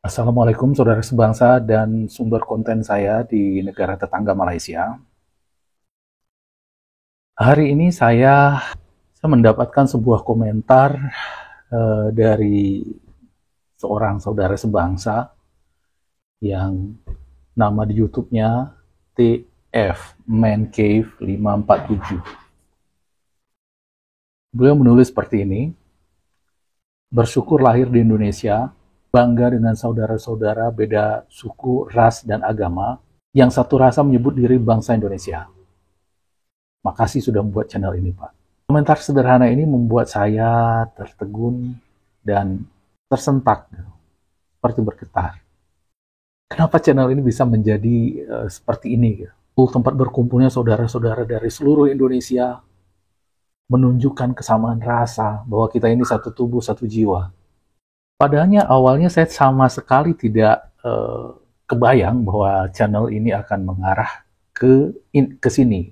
Assalamualaikum saudara sebangsa dan sumber konten saya di negara tetangga Malaysia. Hari ini saya mendapatkan sebuah komentar dari seorang saudara sebangsa yang nama di YouTube-nya TF Man Cave 547. Beliau menulis seperti ini: bersyukur lahir di Indonesia, bangga dengan saudara-saudara beda suku, ras, dan agama yang satu rasa menyebut diri bangsa Indonesia. Makasih sudah membuat channel ini, Pak. Komentar sederhana ini membuat saya tertegun dan tersentak, seperti bergetar. Kenapa channel ini bisa menjadi seperti ini? Tempat berkumpulnya saudara-saudara dari seluruh Indonesia, menunjukkan kesamaan rasa bahwa kita ini satu tubuh, satu jiwa. Padahal awalnya saya sama sekali tidak kebayang bahwa channel ini akan mengarah ke sini.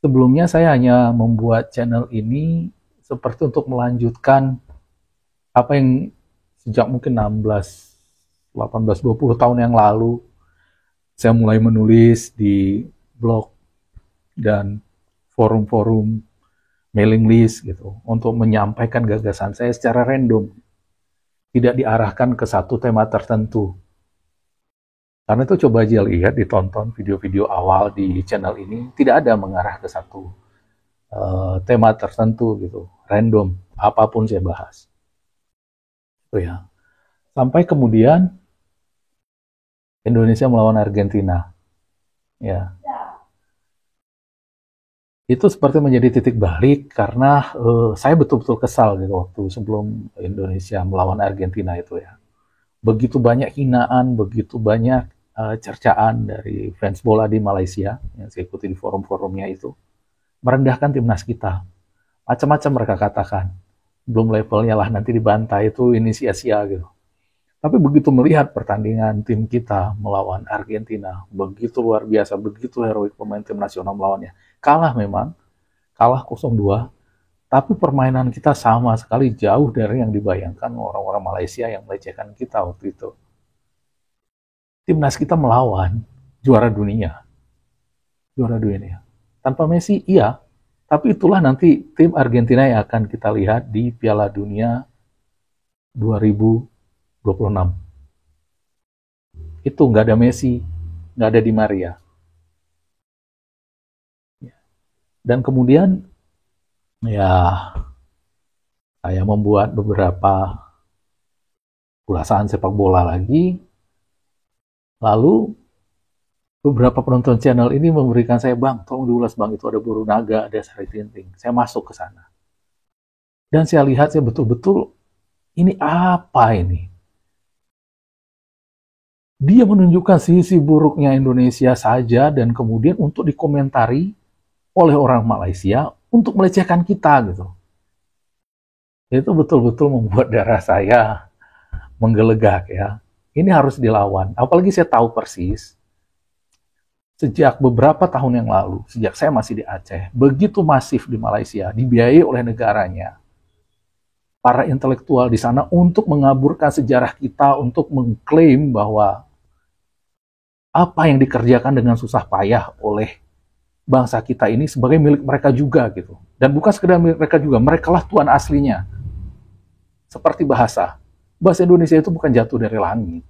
Sebelumnya saya hanya membuat channel ini seperti untuk melanjutkan apa yang sejak mungkin 16, 18, 20 tahun yang lalu saya mulai menulis di blog dan forum-forum mailing list gitu untuk menyampaikan gagasan saya secara random, tidak diarahkan ke satu tema tertentu. Karena itu coba aja lihat, ditonton video-video awal di channel ini, tidak ada mengarah ke satu tema tertentu gitu, random, apapun saya bahas. Itu ya. Sampai kemudian Indonesia melawan Argentina. Ya. Itu seperti menjadi titik balik karena saya betul-betul kesal gitu waktu sebelum Indonesia melawan Argentina itu ya. Begitu banyak hinaan, begitu banyak cercaan dari fans bola di Malaysia yang saya ikuti di forum-forumnya itu, merendahkan timnas kita. Macam-macam mereka katakan. Belum levelnya lah, nanti dibantai, itu ini sia-sia gitu. Tapi begitu melihat pertandingan tim kita melawan Argentina, begitu luar biasa, begitu heroik pemain tim nasional melawannya. Kalah memang, kalah 0-2, tapi permainan kita sama sekali jauh dari yang dibayangkan orang-orang Malaysia yang melecehkan kita waktu itu. Timnas kita melawan juara dunia. Juara dunia. Tanpa Messi, iya. Tapi itulah nanti tim Argentina yang akan kita lihat di Piala Dunia 2026. Itu nggak ada Messi, nggak ada Di Maria. Dan kemudian, ya, saya membuat beberapa ulasan sepak bola lagi. Lalu beberapa penonton channel ini memberikan saya, "Bang, tolong diulas Bang, itu ada Boru Naga, ada Sari Tinting." Saya masuk ke sana. Dan saya lihat, saya betul-betul, ini apa ini? Dia menunjukkan sisi buruknya Indonesia saja dan kemudian untuk dikomentari oleh orang Malaysia untuk melecehkan kita gitu. Itu betul-betul membuat darah saya menggelegak ya. Ini harus dilawan. Apalagi saya tahu persis, sejak beberapa tahun yang lalu, sejak saya masih di Aceh, begitu masif di Malaysia, dibiayai oleh negaranya, para intelektual di sana untuk mengaburkan sejarah kita, untuk mengklaim bahwa apa yang dikerjakan dengan susah payah oleh bangsa kita ini sebagai milik mereka juga gitu. Dan bukan sekedar milik mereka juga, merekalah tuan aslinya. Seperti bahasa Indonesia itu bukan jatuh dari langit.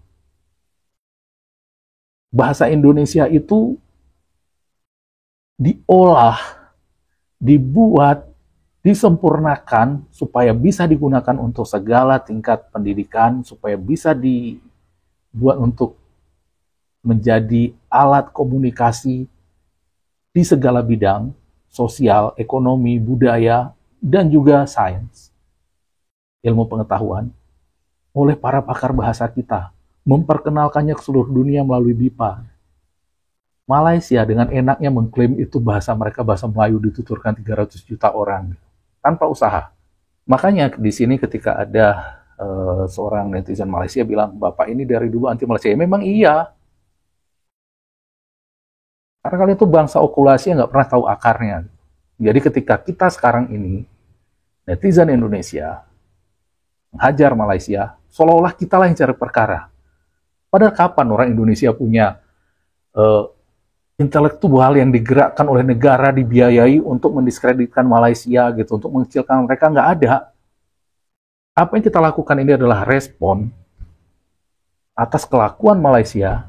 Bahasa Indonesia itu diolah, dibuat, disempurnakan supaya bisa digunakan untuk segala tingkat pendidikan, supaya bisa dibuat untuk menjadi alat komunikasi di segala bidang, sosial, ekonomi, budaya, dan juga sains, ilmu pengetahuan, oleh para pakar bahasa kita, memperkenalkannya ke seluruh dunia melalui BIPA. Malaysia dengan enaknya mengklaim itu bahasa mereka, bahasa Melayu, dituturkan 300 juta orang tanpa usaha. Makanya di sini ketika ada seorang netizen Malaysia bilang, "Bapak ini dari dulu anti Malaysia." Ya, memang iya. Karena kalian itu bangsa okulasi yang nggak pernah tahu akarnya. Jadi ketika kita sekarang ini, netizen Indonesia, menghajar Malaysia, Seolah-olah kita lah yang cari perkara. Padahal kapan orang Indonesia punya intelektual yang digerakkan oleh negara, dibiayai untuk mendiskreditkan Malaysia gitu, untuk mengecilkan mereka? Nggak ada. Apa yang kita lakukan ini adalah respon atas kelakuan Malaysia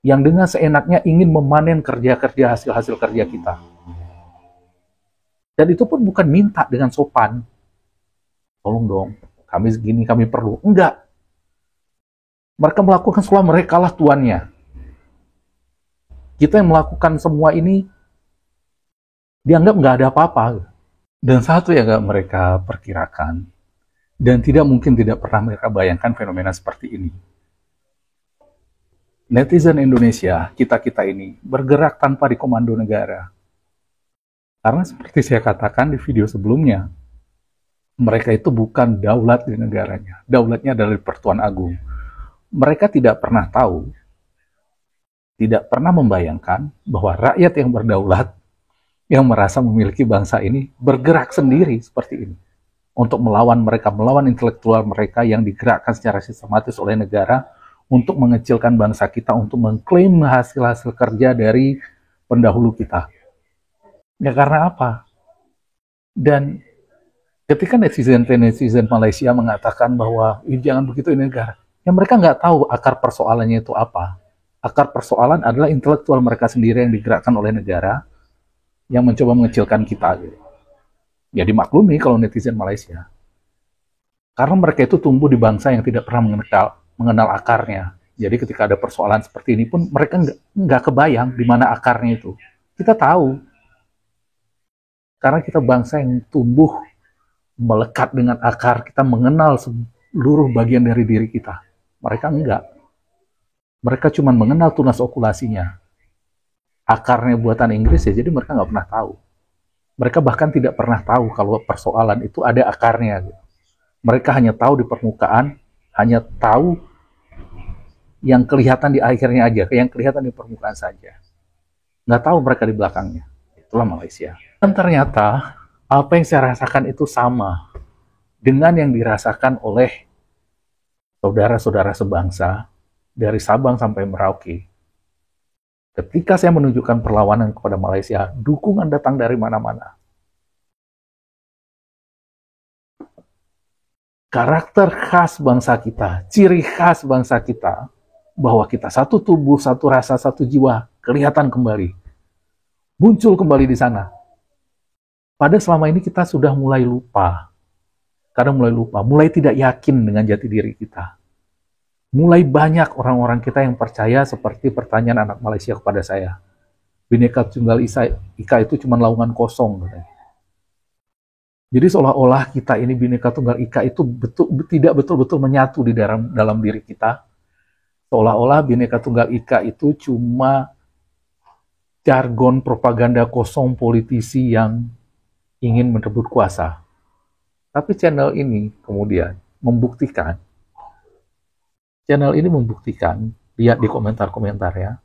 yang dengan seenaknya ingin memanen kerja-kerja hasil-hasil kerja kita. Dan itu pun bukan minta dengan sopan. Tolong dong, kami segini, kami perlu. Enggak. Mereka melakukan seolah mereka lah tuannya. Kita yang melakukan semua ini dianggap nggak ada apa-apa. Dan satu yang nggak mereka perkirakan, dan tidak mungkin tidak pernah mereka bayangkan fenomena seperti ini. Netizen Indonesia, kita-kita ini, bergerak tanpa dikomando negara. Karena seperti saya katakan di video sebelumnya, mereka itu bukan daulat di negaranya. Daulatnya adalah di Pertuan Agung. Mereka tidak pernah tahu, tidak pernah membayangkan bahwa rakyat yang berdaulat, yang merasa memiliki bangsa ini, bergerak sendiri seperti ini. Untuk melawan mereka, melawan intelektual mereka yang digerakkan secara sistematis oleh negara untuk mengecilkan bangsa kita, untuk mengklaim hasil-hasil kerja dari pendahulu kita. Ya karena apa? Dan ketika netizen Malaysia mengatakan bahwa jangan begitu ini negara, ya mereka nggak tahu akar persoalannya itu apa. Akar persoalan adalah intelektual mereka sendiri yang digerakkan oleh negara yang mencoba mengecilkan kita. Gitu. Ya dimaklumi kalau netizen Malaysia. Karena mereka itu tumbuh di bangsa yang tidak pernah mengenal akarnya. Jadi ketika ada persoalan seperti ini pun mereka nggak kebayang di mana akarnya itu. Kita tahu. Karena kita bangsa yang tumbuh melekat dengan akar, kita mengenal seluruh bagian dari diri kita. Mereka enggak. Mereka cuma mengenal tunas okulasinya. Akarnya buatan Inggris ya, jadi mereka nggak pernah tahu. Mereka bahkan tidak pernah tahu kalau persoalan itu ada akarnya. Mereka hanya tahu di permukaan, hanya tahu yang kelihatan di akhirnya aja, yang kelihatan di permukaan saja. Nggak tahu mereka di belakangnya. Itulah Malaysia. Dan ternyata apa yang saya rasakan itu sama dengan yang dirasakan oleh saudara-saudara sebangsa dari Sabang sampai Merauke. Ketika saya menunjukkan perlawanan kepada Malaysia, dukungan datang dari mana-mana. Karakter khas bangsa kita, ciri khas bangsa kita, bahwa kita satu tubuh, satu rasa, satu jiwa, kelihatan kembali. Muncul kembali di sana. Padahal selama ini kita sudah mulai lupa. Kadang mulai tidak yakin dengan jati diri kita. Mulai banyak orang-orang kita yang percaya seperti pertanyaan anak Malaysia kepada saya. Bhinneka Tunggal Ika itu cuma laungan kosong. Katanya. Jadi seolah-olah kita ini Bhinneka Tunggal Ika itu tidak betul-betul menyatu di dalam diri kita. Seolah-olah Bhinneka Tunggal Ika itu cuma jargon propaganda kosong politisi yang ingin merebut kuasa. Tapi channel ini kemudian membuktikan, lihat di komentar-komentar ya,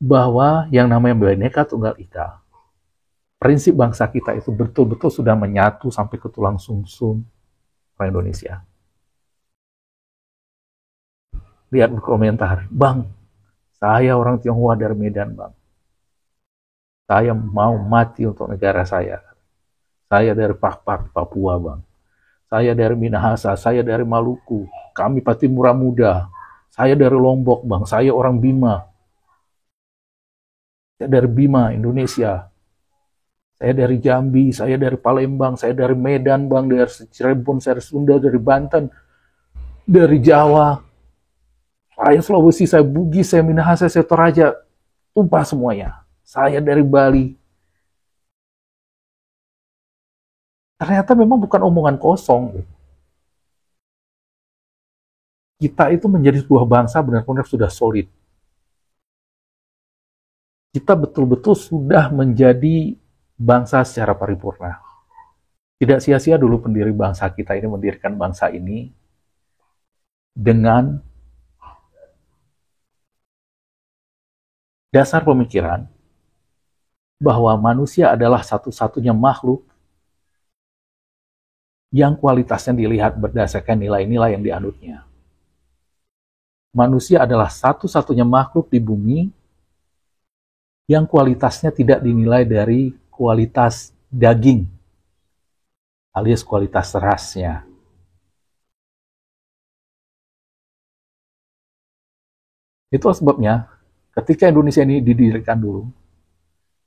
bahwa yang namanya Bhinneka Tunggal Ika, prinsip bangsa kita itu betul-betul sudah menyatu sampai ke tulang sumsum orang Indonesia. Lihat di komentar, Bang, saya orang Tionghoa dari Medan, Bang. Saya mau mati untuk negara saya. Saya dari Pakpak, Papua, Bang. Saya dari Minahasa, saya dari Maluku. Kami Patimura Muda. Saya dari Lombok, Bang. Saya orang Bima. Saya dari Bima, Indonesia. Saya dari Jambi, saya dari Palembang, saya dari Medan, Bang. Dari Cirebon, saya dari Sunda, dari Banten. Dari Jawa. Saya Sulawesi, saya Bugis, saya Minahasa, saya Toraja. Tumpah semuanya. Saya dari Bali. Ternyata memang bukan omongan kosong. Kita itu menjadi sebuah bangsa benar-benar sudah solid. Kita betul-betul sudah menjadi bangsa secara paripurna. Tidak sia-sia dulu pendiri bangsa kita ini mendirikan bangsa ini dengan dasar pemikiran bahwa manusia adalah satu-satunya makhluk yang kualitasnya dilihat berdasarkan nilai-nilai yang dianutnya. Manusia adalah satu-satunya makhluk di bumi yang kualitasnya tidak dinilai dari kualitas daging, alias kualitas rasnya. Itu sebabnya ketika Indonesia ini didirikan dulu,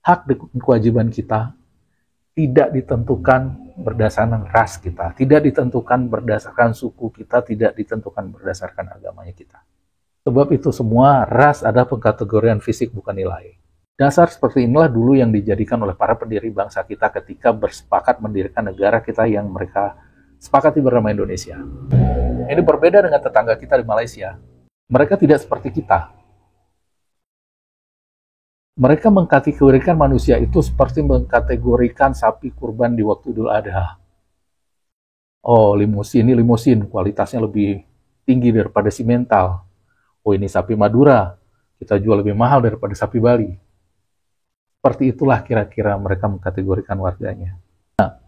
hak dan kewajiban kita tidak ditentukan berdasarkan ras kita, tidak ditentukan berdasarkan suku kita, tidak ditentukan berdasarkan agamanya kita. Sebab itu semua ras adalah pengkategorian fisik bukan nilai. Dasar seperti inilah dulu yang dijadikan oleh para pendiri bangsa kita ketika bersepakat mendirikan negara kita yang mereka sepakati bernama Indonesia. Ini berbeda dengan tetangga kita di Malaysia. Mereka tidak seperti kita. Mereka mengkategorikan manusia itu seperti mengkategorikan sapi kurban di waktu Idul Adha. Oh, limusin, ini limusin, kualitasnya lebih tinggi daripada simental. Oh, ini sapi Madura, kita jual lebih mahal daripada sapi Bali. Seperti itulah kira-kira mereka mengkategorikan warganya. Nah,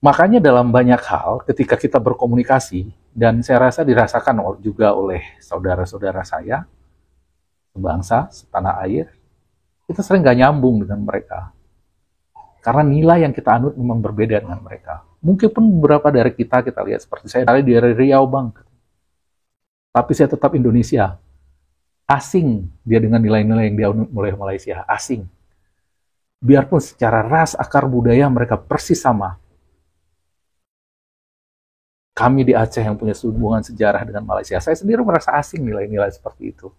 makanya dalam banyak hal, ketika kita berkomunikasi, dan saya rasa dirasakan juga oleh saudara-saudara saya, sebangsa, setanah air, kita sering gak nyambung dengan mereka. Karena nilai yang kita anut memang berbeda dengan mereka. Mungkin pun beberapa dari kita lihat seperti saya dari Riau Bang. Tapi saya tetap Indonesia. Asing dia dengan nilai-nilai yang dianut oleh Malaysia. Asing. Biarpun secara ras, akar budaya mereka persis sama. Kami di Aceh yang punya hubungan sejarah dengan Malaysia, saya sendiri merasa asing nilai-nilai seperti itu.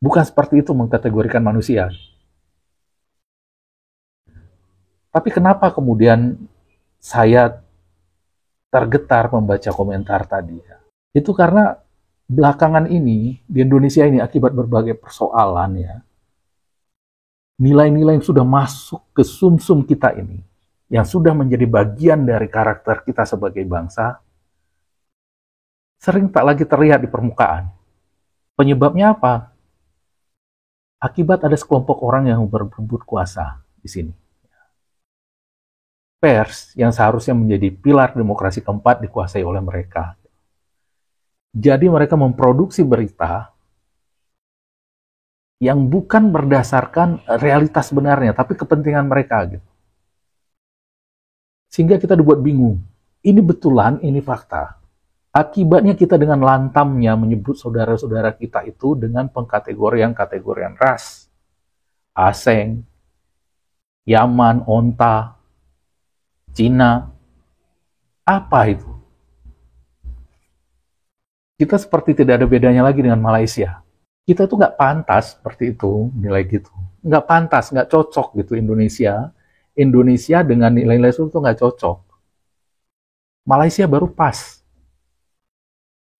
Bukan seperti itu mengkategorikan manusia. Tapi kenapa kemudian saya tergetar membaca komentar tadi? Itu karena belakangan ini, di Indonesia ini akibat berbagai persoalan ya, nilai-nilai yang sudah masuk ke sumsum kita ini, yang sudah menjadi bagian dari karakter kita sebagai bangsa, sering tak lagi terlihat di permukaan. Penyebabnya apa? Akibat ada sekelompok orang yang berebut kuasa di sini. Pers yang seharusnya menjadi pilar demokrasi keempat dikuasai oleh mereka. Jadi mereka memproduksi berita yang bukan berdasarkan realitas sebenarnya, tapi kepentingan mereka gitu. Sehingga kita dibuat bingung. Ini betulan, ini fakta. Akibatnya kita dengan lantamnya menyebut saudara-saudara kita itu dengan kategorian ras. Aseng, Yaman, Onta, Cina. Apa itu? Kita seperti tidak ada bedanya lagi dengan Malaysia. Kita tuh nggak pantas seperti itu, nilai gitu. Nggak pantas, nggak cocok gitu Indonesia. Indonesia dengan nilai-nilai itu nggak cocok. Malaysia baru pas.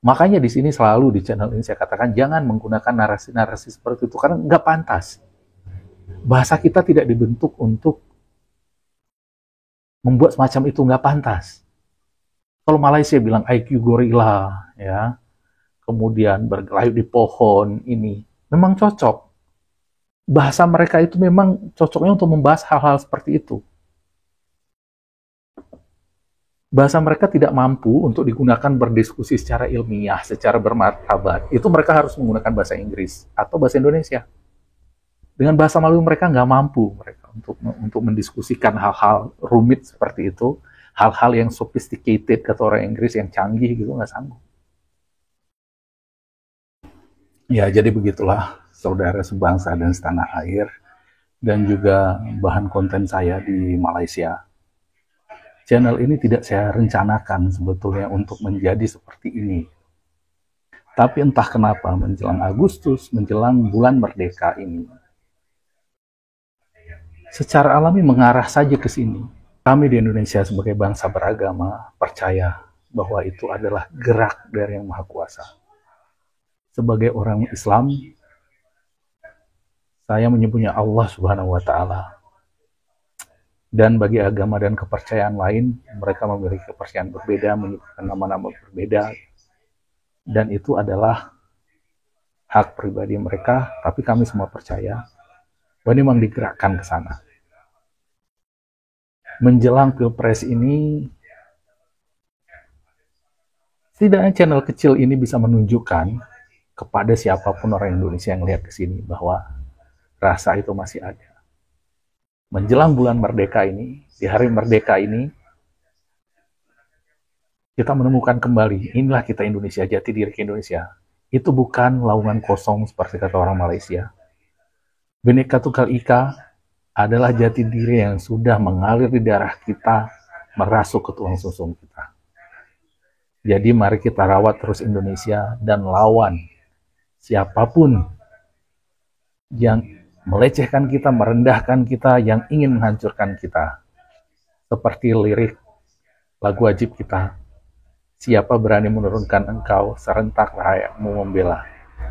Makanya di sini selalu di channel ini saya katakan jangan menggunakan narasi-narasi seperti itu karena nggak pantas. Bahasa kita tidak dibentuk untuk membuat semacam itu, nggak pantas. Kalau Malaysia bilang IQ gorila, ya, kemudian bergelayut di pohon ini, memang cocok. Bahasa mereka itu memang cocoknya untuk membahas hal-hal seperti itu. Bahasa mereka tidak mampu untuk digunakan berdiskusi secara ilmiah, secara bermartabat. Itu mereka harus menggunakan bahasa Inggris atau bahasa Indonesia. Dengan bahasa Melayu mereka nggak mampu mereka untuk mendiskusikan hal-hal rumit seperti itu, hal-hal yang sophisticated kata orang Inggris yang canggih gitu nggak sanggup. Ya jadi begitulah saudara sebangsa dan setanah air dan juga bahan konten saya di Malaysia. Channel ini tidak saya rencanakan sebetulnya untuk menjadi seperti ini. Tapi entah kenapa menjelang Agustus, menjelang bulan merdeka ini, secara alami mengarah saja ke sini. Kami di Indonesia sebagai bangsa beragama percaya bahwa itu adalah gerak dari Yang Maha Kuasa. Sebagai orang Islam, saya menyebutnya Allah Subhanahu wa Ta'ala. Dan bagi agama dan kepercayaan lain, mereka memiliki kepercayaan berbeda, menyebutkan nama-nama berbeda. Dan itu adalah hak pribadi mereka, tapi kami semua percaya bahwa memang digerakkan ke sana. Menjelang Pilpres ini, Setidaknya channel kecil ini bisa menunjukkan kepada siapapun orang Indonesia yang lihat ke sini bahwa rasa itu masih ada. Menjelang bulan merdeka ini, di hari merdeka ini, kita menemukan kembali, inilah kita Indonesia, jati diri Indonesia. Itu bukan lawungan kosong seperti kata orang Malaysia. Bhinneka Tunggal Ika adalah jati diri yang sudah mengalir di darah kita, merasuk ke tulang susum kita. Jadi mari kita rawat terus Indonesia dan lawan siapapun yang melecehkan kita, merendahkan kita, yang ingin menghancurkan kita. Seperti lirik lagu wajib kita, siapa berani menurunkan engkau, serentak rakyatmu membela.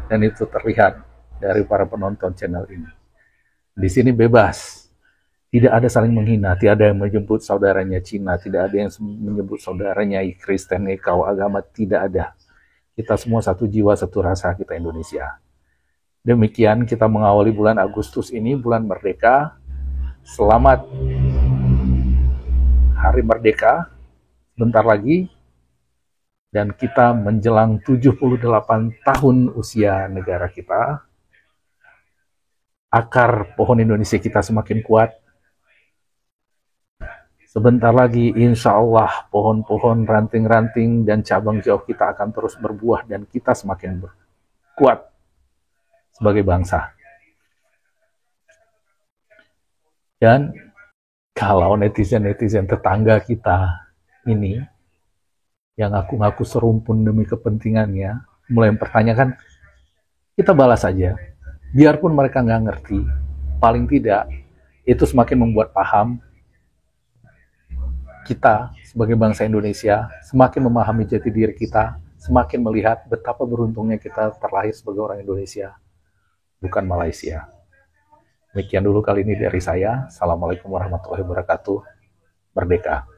Dan itu terlihat dari para penonton channel ini. Di sini bebas, tidak ada saling menghina, tidak ada yang menyebut saudaranya Cina, tidak ada yang menyebut saudaranya Kristen, kau agama, tidak ada. Kita semua satu jiwa, satu rasa, kita Indonesia. Demikian kita mengawali bulan Agustus ini, bulan merdeka. Selamat Hari Merdeka, bentar lagi. Dan kita menjelang 78 tahun usia negara kita. Akar pohon Indonesia kita semakin kuat. Sebentar lagi insya Allah pohon-pohon, ranting-ranting, dan cabang jauh kita akan terus berbuah dan kita semakin kuat sebagai bangsa. Dan kalau netizen-netizen tetangga kita ini yang ngaku-ngaku serumpun demi kepentingannya mulai mempertanyakan, kita balas saja. Biarpun mereka nggak ngerti, paling tidak itu semakin membuat paham kita sebagai bangsa Indonesia, semakin memahami jati diri kita, semakin melihat betapa beruntungnya kita terlahir sebagai orang Indonesia, bukan Malaysia. Demikian dulu kali ini dari saya. Assalamualaikum warahmatullahi wabarakatuh. Merdeka.